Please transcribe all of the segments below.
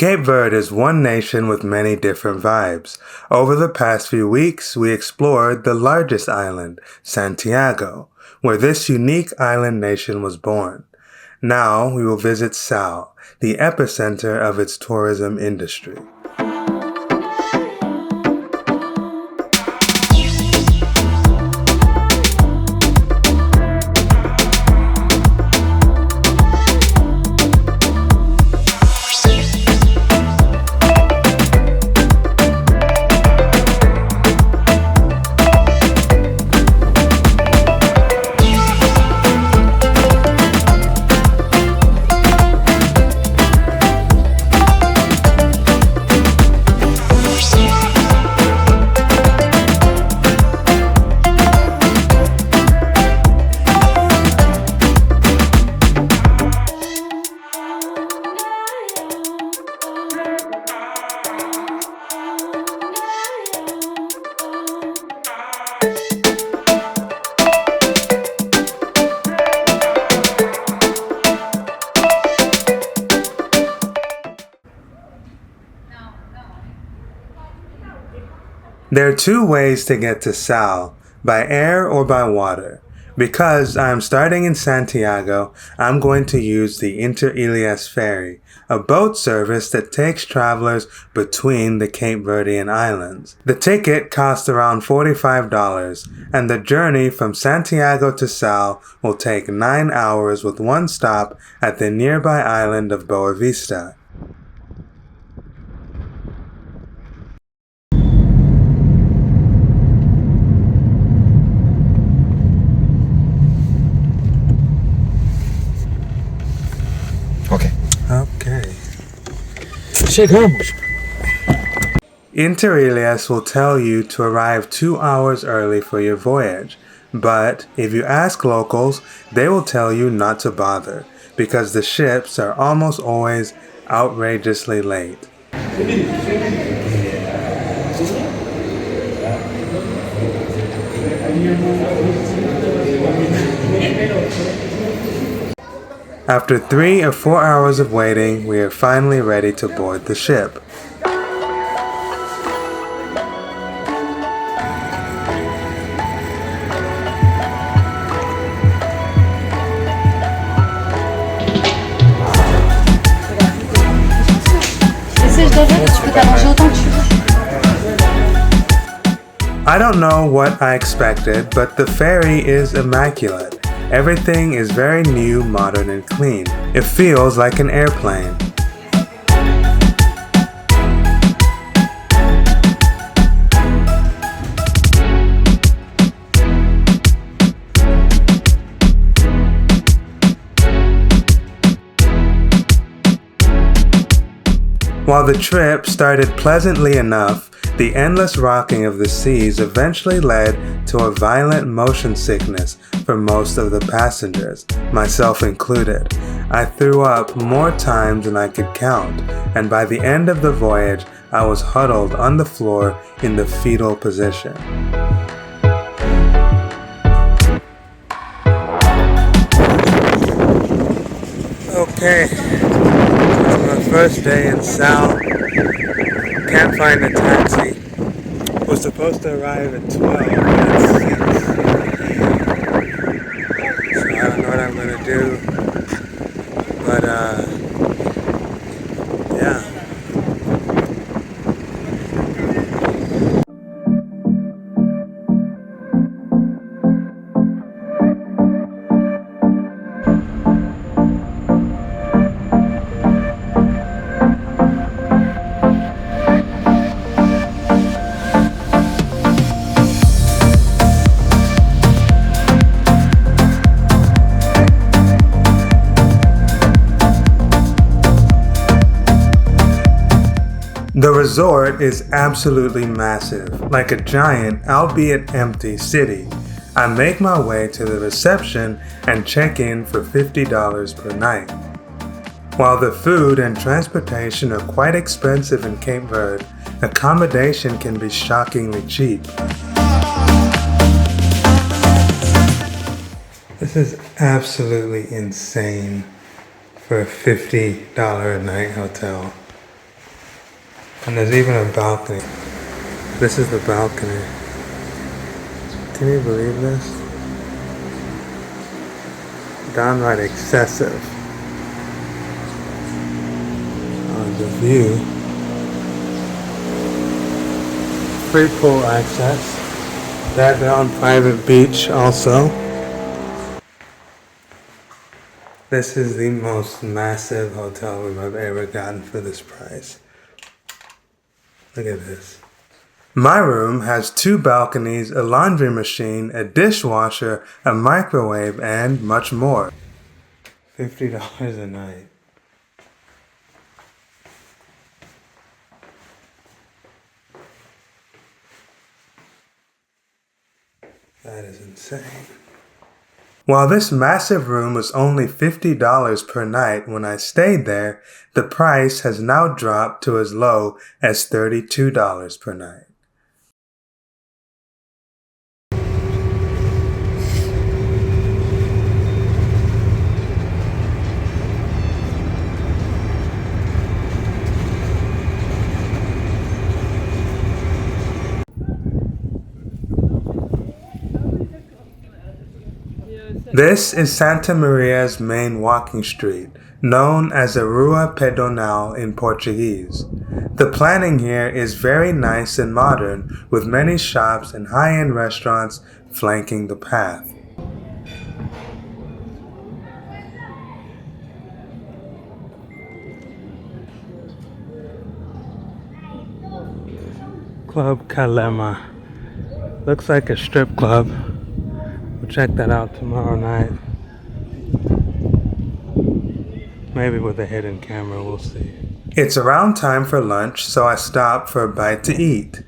Cape Verde is one nation with many different vibes. Over the past few weeks, we explored the largest island, Santiago, where this unique island nation was born. Now we will visit Sal, the epicenter of its tourism industry. There are two ways to get to Sal, by air or by water. Because I am starting in Santiago, I'm going to use the interilhas ferry, a boat service that takes travelers between the Cape Verdean islands. The ticket costs around $45, and the journey from Santiago to Sal will take 9 hours with one stop at the nearby island of Boa Vista. Okay. Chegamos. Interilhas will tell you to arrive 2 hours early for your voyage, but if you ask locals, they will tell you not to bother, because the ships are almost always outrageously late. After 3 or 4 hours of waiting, we are finally ready to board the ship. I don't know what I expected, but the ferry is immaculate. Everything is very new, modern, and clean. It feels like an airplane. While the trip started pleasantly enough, the endless rocking of the seas eventually led to a violent motion sickness for most of the passengers, myself included. I threw up more times than I could count, and by the end of the voyage, I was huddled on the floor in the fetal position. Okay, it's my first day in Sal. Can't find a taxi. Was supposed to arrive at 12, but it's 6. So I don't know what I'm gonna do. But yeah. The resort is absolutely massive, like a giant, albeit empty, city. I make my way to the reception and check in for $50 per night. While the food and transportation are quite expensive in Cape Verde, accommodation can be shockingly cheap. This is absolutely insane for a $50 a night hotel. And there's even a balcony. This is the balcony. Can you believe this? Downright excessive. The view. Free pool access. They have their own private beach also. This is the most massive hotel room I've ever gotten for this price. Look at this. My room has 2 balconies, a laundry machine, a dishwasher, a microwave, and much more. $50 a night. That is insane. While this massive room was only $50 per night when I stayed there, the price has now dropped to as low as $32 per night. This is Santa Maria's main walking street, known as the Rua Ponal in Portuguese. The planning here is very nice and modern, with many shops and high-end restaurants flanking the path. Club Kalema. Looks like a strip club. We'll check that out tomorrow night. Maybe with a hidden camera, we'll see. It's around time for lunch, so I stop for a bite to eat.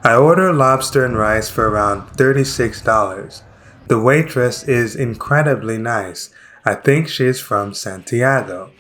I order lobster and rice for around $36. The waitress is incredibly nice. I think she's from Santiago.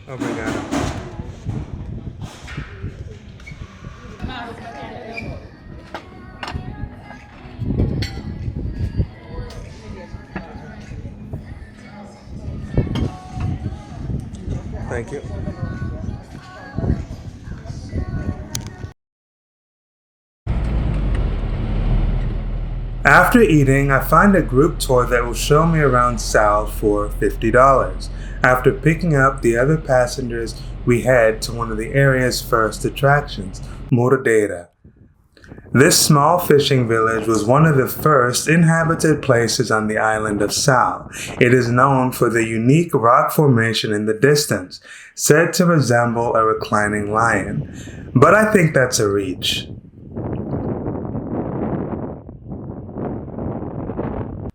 Obrigado. Thank you. After eating, I find a group tour that will show me around Sal for $50. After picking up the other passengers, we head to one of the area's first attractions, Mordeira. This small fishing village was one of the first inhabited places on the island of Sal. It is known for the unique rock formation in the distance, said to resemble a reclining lion. But I think that's a reach.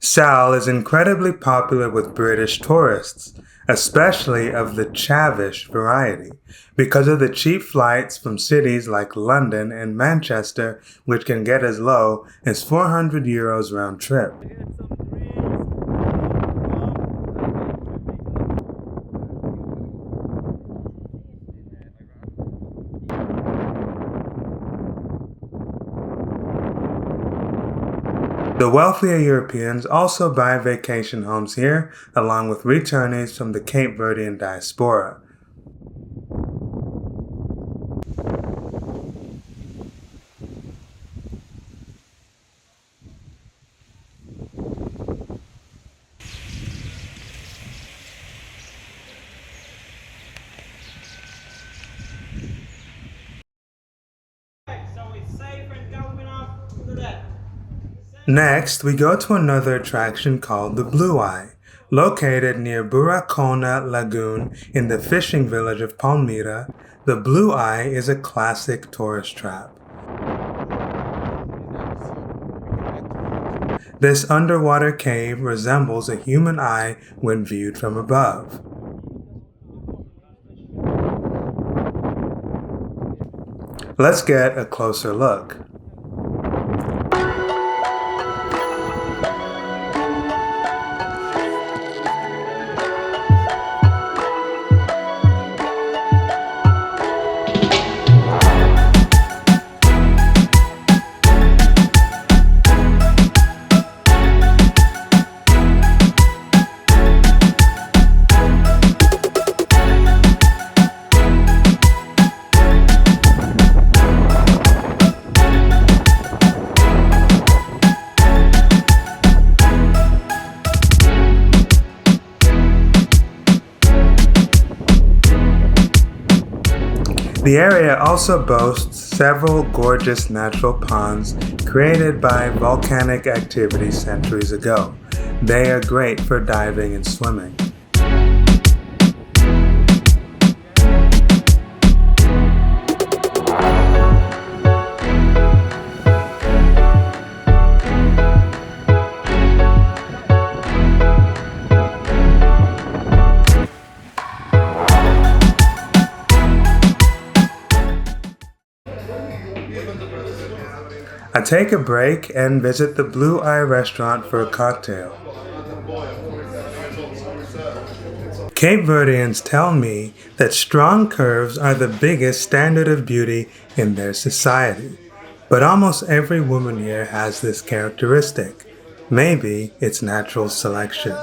Sal is incredibly popular with British tourists, especially of the chavish variety, because of the cheap flights from cities like London and Manchester, which can get as low as €400 round trip. The wealthier Europeans also buy vacation homes here, along with returnees from the Cape Verdean diaspora. Next, we go to another attraction called the Blue Eye. Located near Buracona Lagoon in the fishing village of Palmyra, the Blue Eye is a classic tourist trap. This underwater cave resembles a human eye when viewed from above. Let's get a closer look. The area also boasts several gorgeous natural ponds created by volcanic activity centuries ago. They are great for diving and swimming. I take a break and visit the Blue Eye restaurant for a cocktail. Cape Verdeans tell me that strong curves are the biggest standard of beauty in their society. But almost every woman here has this characteristic. Maybe it's natural selection.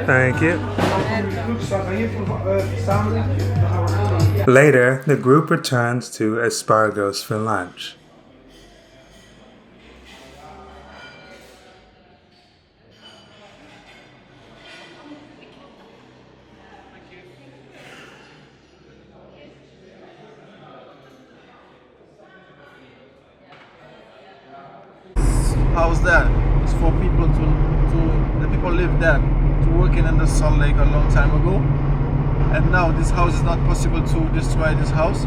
Thank you. Later, the group returns to Espargos for lunch. House there is for people the people live there to working in the Salt Lake a long time ago, and now this house is not possible to destroy this house.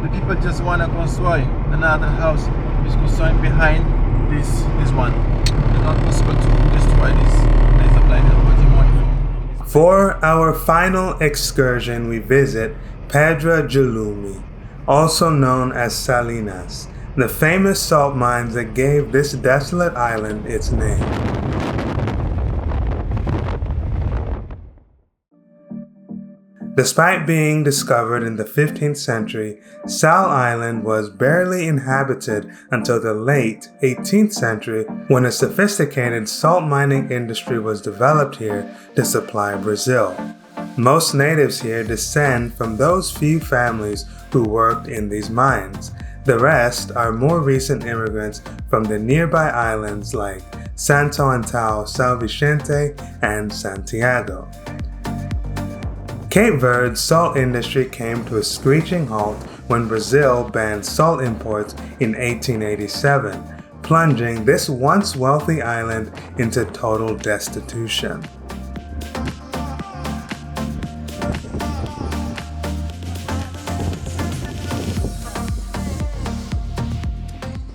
The people just want to construct another house is constructed behind this one. It's not possible to destroy this. There's a plan they're working on for. For our final excursion, we visit Pedra de Lume, also known as Salinas, the famous salt mines that gave this desolate island its name. Despite being discovered in the 15th century, Sal Island was barely inhabited until the late 18th century when a sophisticated salt mining industry was developed here to supply Brazil. Most natives here descend from those few families who worked in these mines. The rest are more recent immigrants from the nearby islands like Santo Antão, São Vicente, and Santiago. Cape Verde's salt industry came to a screeching halt when Brazil banned salt imports in 1887, plunging this once wealthy island into total destitution.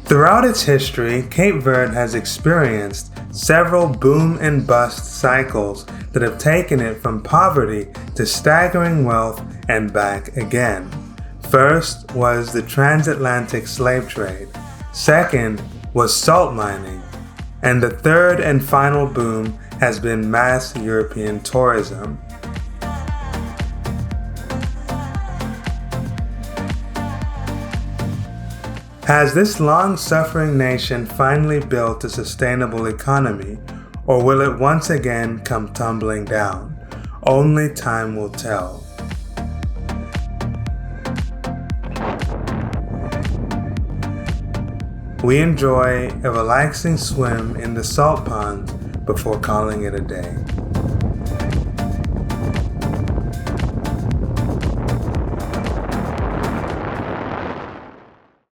Throughout its history, Cape Verde has experienced several boom and bust cycles that have taken it from poverty to staggering wealth and back again. First was the transatlantic slave trade. Second was salt mining. And the third and final boom has been mass European tourism. Has this long-suffering nation finally built a sustainable economy, or will it once again come tumbling down? Only time will tell. We enjoy a relaxing swim in the salt ponds before calling it a day.